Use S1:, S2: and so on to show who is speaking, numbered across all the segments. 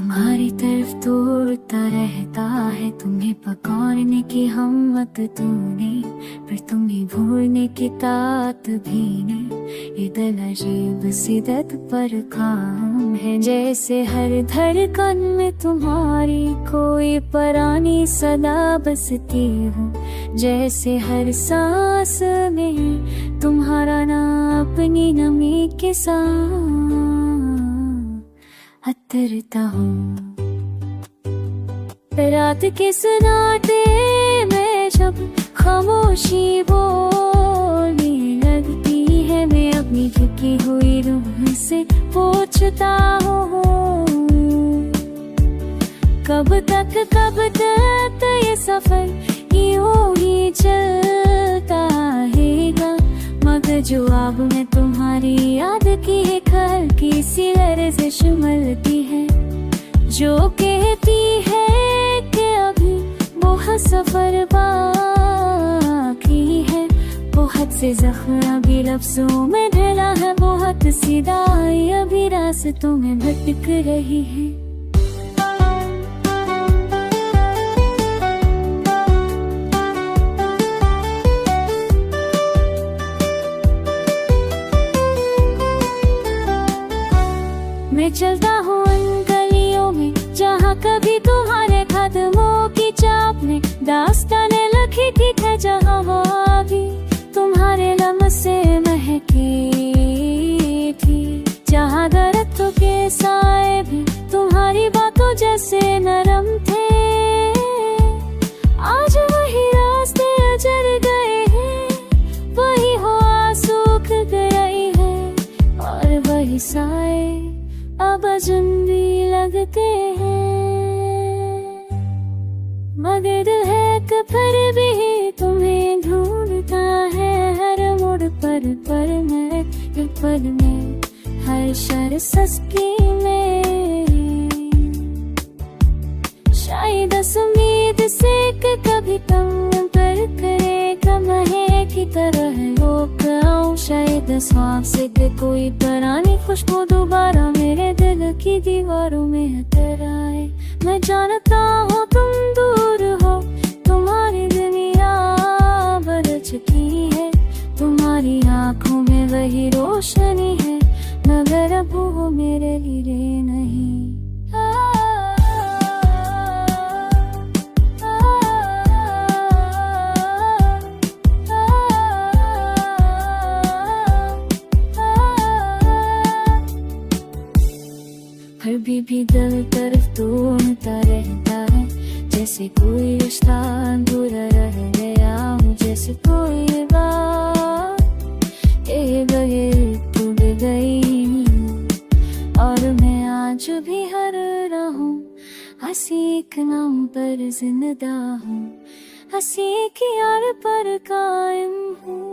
S1: तुम्हारी तरफ दौड़ता रहता है, तुम्हें पकड़ने की हिम्मत तूने, पर तुम्हें भूलने की तात भी नहीं। ये दिल अजीब सिदत पर काम है, जैसे हर धड़कन में तुम्हारी कोई पुरानी सदा बसती हो, जैसे हर सांस में तुम्हारा नाम अपनी नमी के साथ अतरता हूँ। रात के सन्नाटे में जब खामोशी बोलने लगती है, मैं अपनी झुकी हुई रूह से पूछता हूँ, कब तक ये सफर यूं ही चलता रहेगा। मगर जवाब में तुम्हारी याद की एक हल्की सी लर्ज़िश मिलती है, जो कहती है कि अभी बहुत सफर बाकी है। बहुत से जख्म अभी लफ्जों में ढला है, बहुत सी दाएं अभी रास्तों में भटक रही है। मैं चलता हूँ उन गलियों में जहाँ कभी तुम्हारे कदमों की चाप में दास्तानें लिखी थी, जहाँ हवा भी तुम्हारे लम्से महके थी, जहाँ दरख्तों के साए भी तुम्हारी बातों जैसे नरम थे। आज वही रास्ते अजर गए हैं, वही हवा सूख गई है, और वही साए अब अजनबी लगते हैं। मगर दिल है कि फिर भी तुम्हें ढूंढता है, हर मोड़ पर में हर शर्त सस्ती में। शायद इस उम्मीद से कि कभी तुम पर करेगा महे की तरह रोक आऊं, शायद इस ख्वाब से कि कोई पुरानी खुशबू दोबारा मेरे दिल की दीवारों में उतर आए। मैं जानता हूँ तुम दूर हो, तुम्हारी दुनिया बदल चुकी है, तुम्हारी आँखों में वही रोशनी है, मगर अब वो मेरे लिए नहीं। कभी भी दिल तरफ ढूंढता रहता है, जैसे कोई रिश्ता अधूरा रह गया हो, जैसे कोई बात टूट गई। और मैं आज भी हर रहूं, हंसी के नाम पर जिंदा हूँ, हंसी की यार पर कायम हूँ।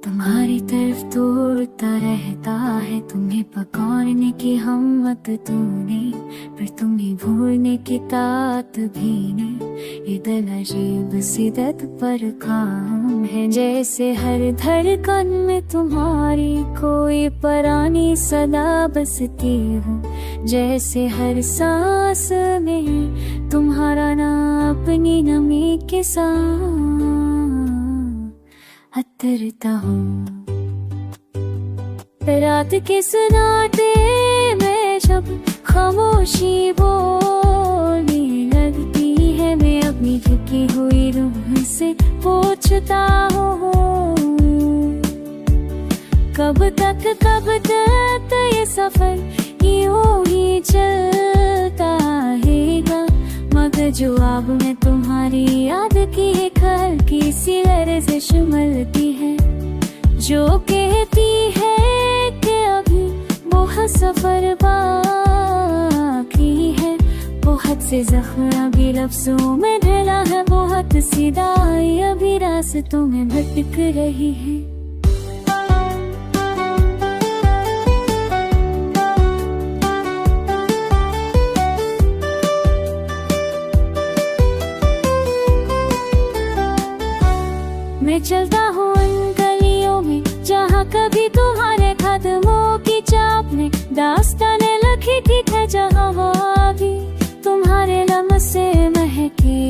S1: तुम्हारी तरफ दौड़ता रहता है, तुम्हें पकड़ने की हिम्मत तूने, पर तुम्हें भूलने की तात भी नहीं। ये दिल अजीब सिदत पर काम है, जैसे हर धड़कन में तुम्हारी कोई पुरानी सदा बसती हो, जैसे हर सांस में तुम्हारा नाम अपनी नमी के साथ अतरता हूँ। रात के सन्नाटे में जब खामोशी बोलने लगती है, मैं अपनी झुकी हुई रूह से पूछता हूँ, कब तक ये सफर यूं ही चलता रहेगा। मगर जवाब में तुम्हारी याद की एक हल्की सी लर्ज़िश मिलती है, जो कहती है कि अभी बहुत सफर बाकी है। बहुत से जख्म अभी लफ्जों में ढला है, बहुत सी दाएं अभी रास्तों में भटक रही है। चलता हूँ उन गलियों में जहाँ कभी तुम्हारे कदमों की चाप ने दास्तानें लिखी थी, जहाँ भी तुम्हारे लम्हे महकी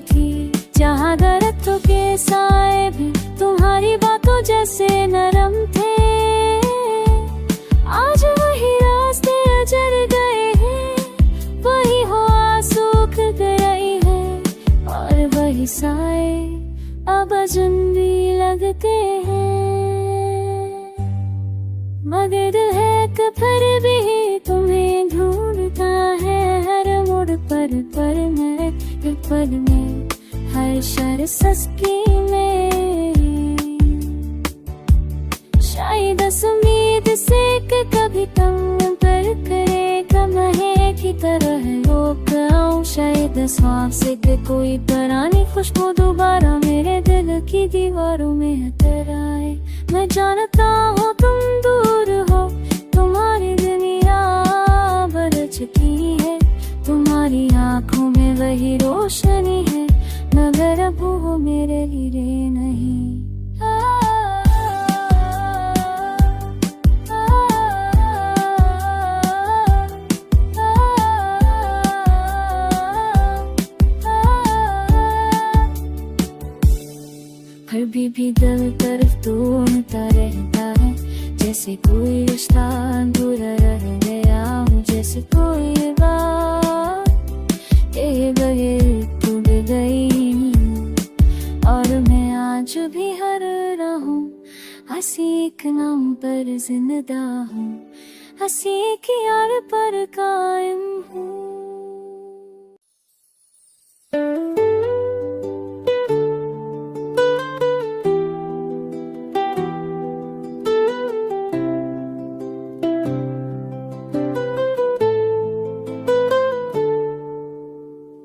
S1: थी, जहाँ दरख्तों के साए भी तुम्हारी बातों जैसे नरम थे। आज वही रास्ते अजर गए हैं, वही हवा सूख गई है, और वही साए अब अजनबी लगते हैं। मगर दिल है कि फिर भी तुम्हें ढूंढता है, हर मोड़ पर मैं हर पल में, हर शर सस्की में। शायद इस उम्मीद से कि कभी तुम पर करेगा महे की तरह रोक आऊं, शायद इस ख्वाब से कि कोई पुरानी खुशबू दोबारा मेरे दिल की दीवारों में उतर आए। मैं जानता हूँ तुम दूर हो, तुम्हारी दुनिया बदल चुकी है, तुम्हारी आंखों में वही रोशनी है, मगर अब वो मेरे लिए नहीं। फिर भी दिल तरफ ढूंढता रहता है, जैसे कोई रिश्ता अधूरा रह गया हो, जैसे कोई बात के बगैर टूट गई। और मैं आज भी हर रहा हूँ, हंसी के नाम पर जिंदा हूँ, हंसी की यार पर कायम हूँ।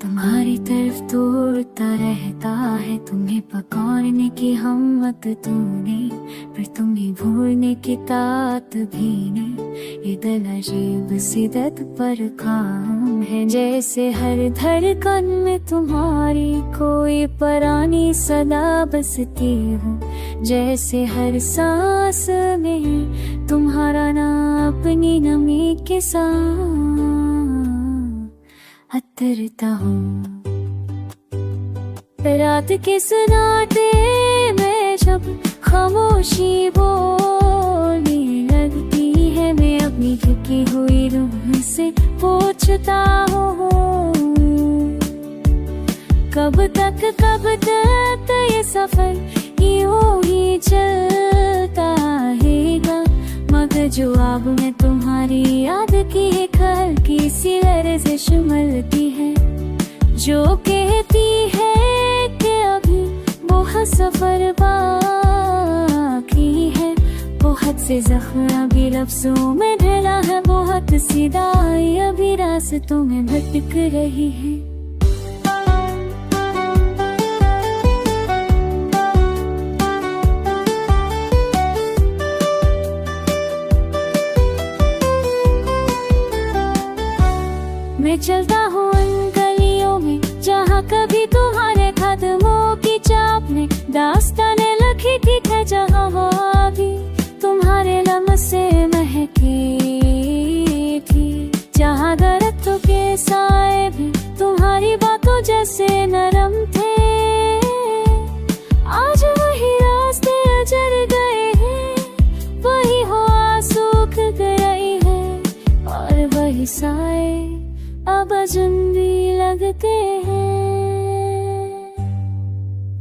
S1: तुम्हारी तरफ दौड़ता रहता है, तुम्हें पकड़ने की हिम्मत तूने, पर तुम्हें भूलने की तात भी नहीं। ये दिल अजीब सी दर्द पर काम है, जैसे हर धड़कन में तुम्हारी कोई पुरानी सदा बसती हो, जैसे हर सांस में तुम्हारा नाम अपनी नमी के साथ अतरता हूँ। रात के सन्नाटे में जब खामोशी बोलने लगती है, मैं अपनी थकी हुई रूह से पूछता हूँ, कब तक ये सफर यूं ही चलता रहेगा। मगर जवाब में तुम्हारी याद की एक हल्की सी लर्ज़िश मिलती है, जो कहती है कि अभी बहुत सफर बाकी है, बहुत से जख्म अभी लफ्जों में ढला है, बहुत सी दाएं अभी रास्तों में भटक रही है। मैं चलता हूँ उन गलियों में जहाँ कभी तुम्हारे कदमों की चाप ने दास्तानें लिखी थी, जहाँ भी तुम्हारे लम्हे महकी थी, जहाँ दरख्तों के साए भी तुम्हारी बातों जैसे नरम थे। आज वही रास्ते अजर गए हैं, वही हवा सूख गई है, और वही साए अब अजनबी लगते हैं।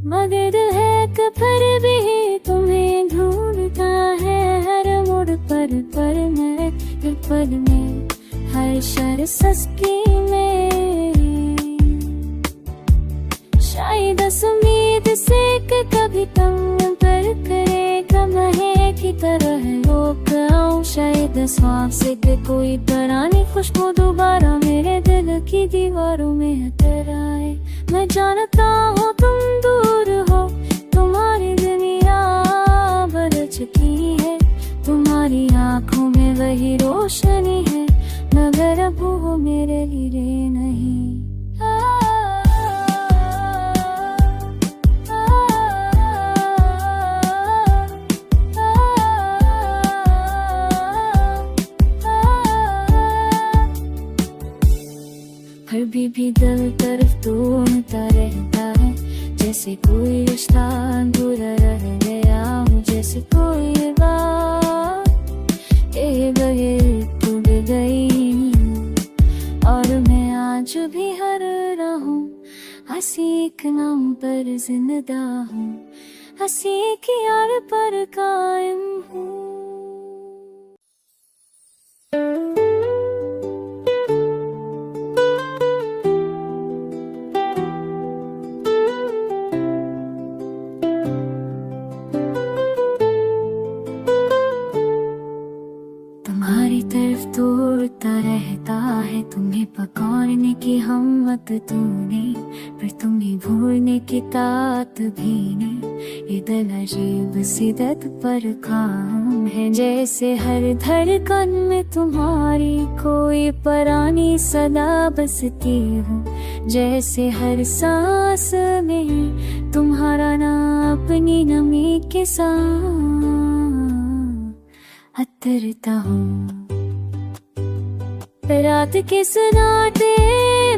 S1: मगर दिल है कि फिर भी तुम्हें ढूंढता है, हर मोड़ पर मैं हर पल में, हर शर सस्की में। शायद इस उम्मीद से कि कभी तुम पर करेगा महे की तरह रोक आऊं, शायद इस ख्वाब से कि कोई पुरानी खुशबू दोबारा मेरे दिल की दीवारों में उतर आए। मैं जानता हूँ तुम दूर हो, तुम्हारी दुनिया बदल चुकी है, तुम्हारी आंखों में वही रोशनी है, मगर अब वो मेरे लिए नहीं। भी दिल तरफ ढूंढता रहता है, जैसे कोई रिश्ता अधूरा रह गया हो, जैसे कोई बात एक टूट गई और मैं आज भी हर रहा हूँ। हंसी के नाम पर जिंदा हूँ, हंसी की यार पर कायम हूँ।
S2: तुम्हारी तरफ दौड़ता रहता है, तुम्हें पकड़ने की हिम्मत तूने, पर तुम्हें भूलने की तात भी नहीं। ये दिल अजीब सिदत पर काम है, जैसे हर धड़कन में तुम्हारी कोई पुरानी सदा बसती हो, जैसे हर सांस में तुम्हारा नाम अपनी नमी के साथ अतरता हूँ। रात के सन्नाटे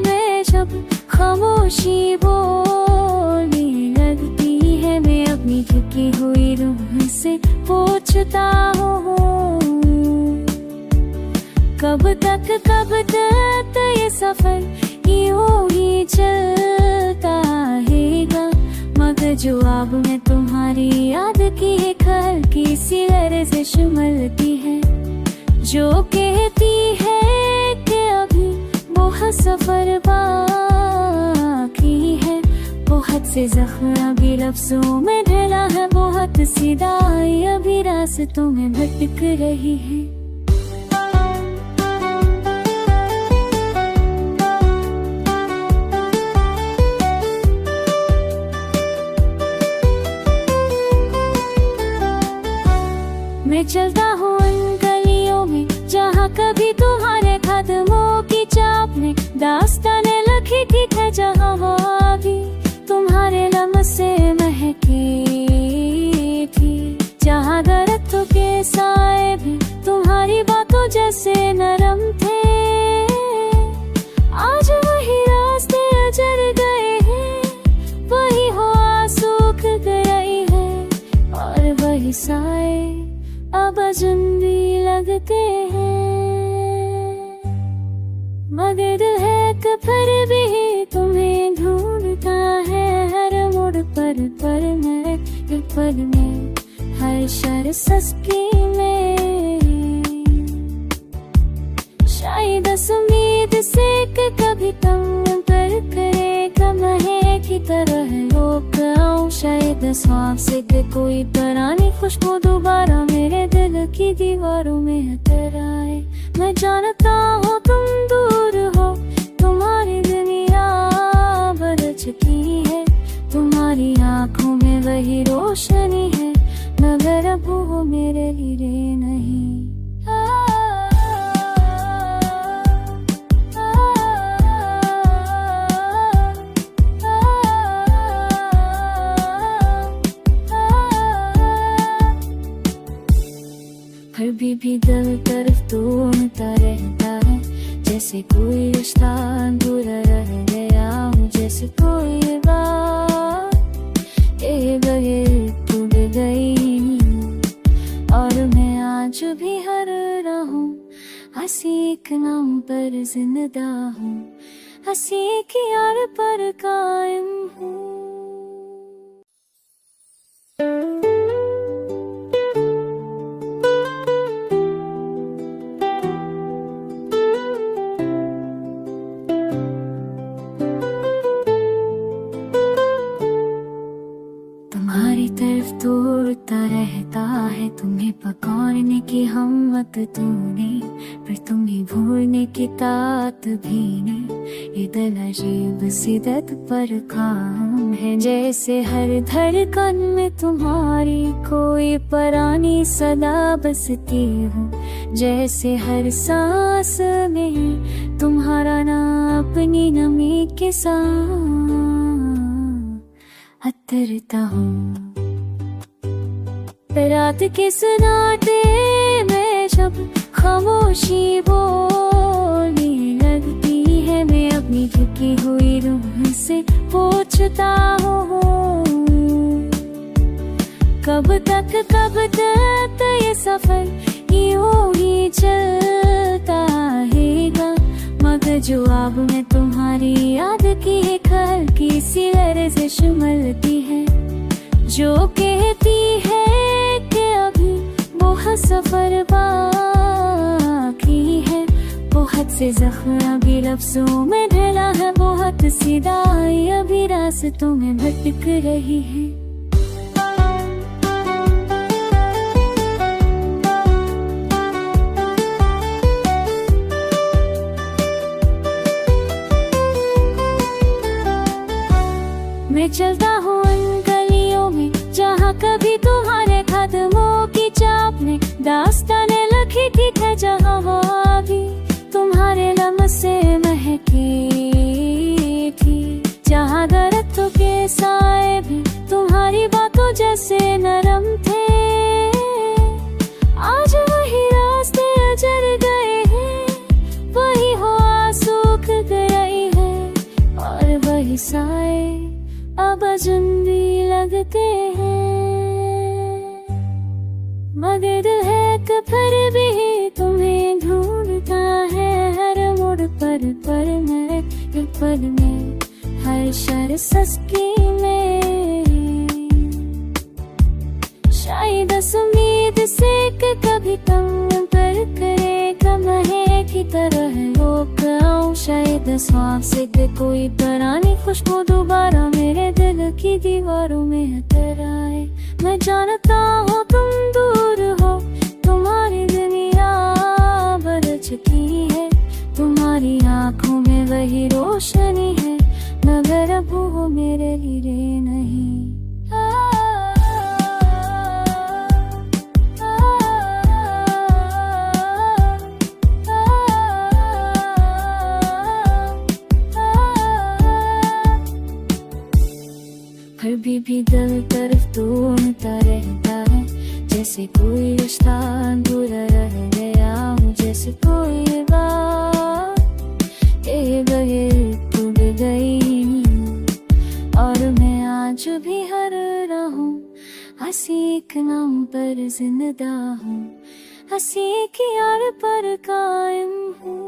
S2: में जब खामोशी बोलने लगती है, मैं अपनी झुकी हुई रूह से पूछता हूँ, कब तक ये सफर यूं ही चलता रहेगा। मगर जवाब में तुम्हारी याद की एक हल्की सी लर्ज़िश मिलती है, जो कहती है कि अभी बहुत सफर बाकी है। बहुत से ज़ख्म अभी लफ्ज़ों में ढला है, बहुत सी दाएं अभी रास्तों में भटक रही है। मैं चलता हूँ उन गलियों में जहाँ कभी तुम्हारे कदमों की चाप ने दास्तानें लिखी थी, जहाँ हवा भी तुम्हारे लम्हों से महकी थी, जहाँ दरख्तों के साए भी तुम्हारी बातों जैसे नरम थे। आज वही रास्ते अजर गए हैं, वही हवा सूख गई है, और वही साए अब अजनबी लगते हैं। मगर दिल है कि फिर भी तुम्हें ढूंढता है, हर मोड़ पर में हर शर सस्ती में। शायद इस उम्मीद से कि कभी तुम पर करेगा महे की तरह रोक आऊं, शायद इस ख्वाब से कि कोई पुरानी खुशबू दोबारा मेरे दिल की दीवारों में उतर आए। मैं जानता हूँ तुम दूर हो, तुम्हारी दुनिया बदल चुकी है, तुम्हारी आंखों में वही रोशनी है, मगर अब वो मेरे लिए नहीं। फिर भी दिल तरफ ढूंढता रहता है, जैसे कोई रिश्ता अधूरा रह गया हो, जैसे कोई बात एक टूट गई और मैं आज भी हर रहा हूँ। हंसी के नाम पर जिंदा हूँ, हंसी की यार पर कायम हूँ। तुम्हारी तरफ दौड़ता रहता है, तुम्हें पकड़ने की हिम्मत तूने, पर तुम्हें भूलने की तात भी नहीं। ये दिल अजीब सिदत पर काम है, जैसे हर धड़कन में तुम्हारी कोई पुरानी सदा बसती हो, जैसे हर सांस में तुम्हारा नाम अपनी नमी के साथ अतरता हूँ। रात के सन्नाटे में जब खामोशी बोलने लगती है, मैं अपनी
S1: जानता हूँ कब तक ये सफर यूं ही चलता रहेगा, मगर जो अब मैं तुम्हारी याद की एक हल्की सी लर्ज़िश मलती है, जो कहती है कि अभी बहुत सफर बाकी है, बहुत से जख्म अभी लफ्जों में ढला है, बहुत सी दाएं अभी रास्तों में भटक रही है। मैं चलता हूँ उन गलियों में जहाँ कभी तुम्हारे कदमों की चाप ने दास्तानें लिखी थी, जहाँ हवा भी तुम्हारे लम्से महकी थी, जहाँ दरख्तों के साए भी तुम्हारी बातों जैसे नरम थे। आज वही रास्ते अजर गए हैं, वही हवा सूख गई है, और वही साए अब अजनबी लगते हैं, मगर दिल है कि फिर भी तुम्हें ढूंढता है, हर मोड़ पर में हर शर सस्की में, शायद इस उम्मीद से कि कभी तुम पर करेगा महक की तरह रोक आऊं, शायद ख्वाब से कि कोई पुरानी खुशबू दोबारा मेरे दिल की दीवारों में उतर आए। मैं जानता हूँ तुम दूर हो, तुम्हारी दुनिया बदल चुकी है, तुम्हारी आंखों में वही रोशनी है, मगर अब वो मेरे लिए नहीं। फिर भी दिल तरफ ढूंढता रहता है, जैसे कोई रिश्ता अधूरा रह गया हो, जैसे कोई बात के बगैर टूट गई, और मैं आज भी हर रहूं हंसी के नाम पर जिंदा हूँ, हंसी की यार पर कायम हूँ।